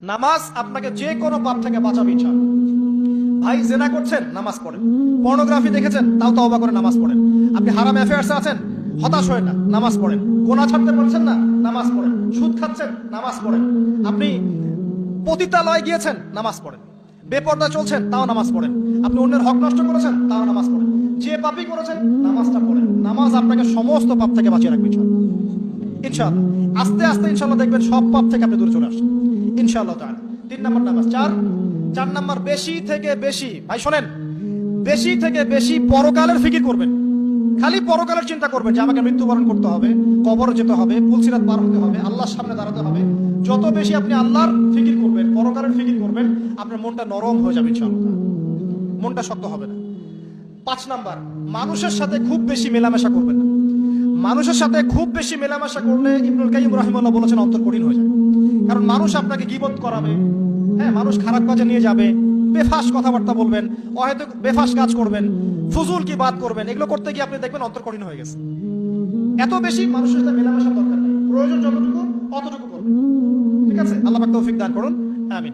নামাজ আপনাকে যে কোনো পাপ থেকে বাঁচাবে ইনশাআল্লাহ। ভাই জেনা করছেন, নামাজ পড়েন। পর্নোগ্রাফি দেখেছেন, তাও তওবা করে নামাজ পড়েন। আপনি হারাম অ্যাফেয়ার্সে আছেন, হতাশ হয়ে না, নামাজ পড়েন। গোনাহ ছাড়তে পারছেন না, নামাজ পড়েন। সুদ খাচ্ছেন, নামাজ পড়েন। আপনি পতিতালয়ে গিয়েছেন, নামাজ পড়েন। বেপর্দা চলছেন, তাও নামাজ পড়েন। আপনি অন্যের হক নষ্ট করেছেন, তাও নামাজ পড়েন। যে পাপই করেছেন, নামাজটা পড়েন। নামাজ আপনাকে সমস্ত পাপ থেকে বাঁচিয়ে রাখবে ইনশাআল্লাহ। ইনশাআল্লাহ আস্তে আস্তে ইনশাআল্লাহ দেখবেন সব পাপ থেকে আপনি দূরে চলে আসছেন ইনশাআল্লাহ তাআলা। 3 নম্বর নামাজ। 4 নম্বর, বেশি থেকে বেশি, ভাই শোনেন, বেশি থেকে বেশি পরকালের ফিকির করবেন। খালি পরকালের চিন্তা করবেন যে আমাকে মৃত্যুবরণ করতে হবে, কবর যেতে হবে, পুলসিরাত পার হতে হবে, আল্লাহর সামনে দাঁড়াতে হবে। যত বেশি আপনি আল্লাহর ফিকির করবেন, পরকালের ফিকির করবেন, আপনার মনটা নরম হয়ে যাবে ইনশাআল্লাহ, মনটা শক্ত হবে না। 5 নাম্বার, মানুষের সাথে খুব বেশি মেলামেশা করবেন না। মানুষের সাথে খুব বেশি মেলামেশা করলে ইবনুল কাইয়িম রাহিমাহুল্লাহ বলেছেন অন্তর কঠিন হয়ে যায়। কারণ মানুষ আপনাকে গীবত করাবে, হ্যাঁ, মানুষ খারাপ কাজে নিয়ে যাবে, বেফাস কথাবার্তা বলবেন, হয়তো বেফাস কাজ করবেন, ফুজুল কি বাদ করবেন। এগুলো করতে গিয়ে আপনি দেখবেন অন্তর কঠিন হয়ে গেছে। এত বেশি মানুষের সাথে মেলামেশা দরকার নেই, প্রয়োজন যতটুকু অতটুকু করবেন। ঠিক আছে, আল্লাহ পাক তৌফিক দান করুন, আমিন।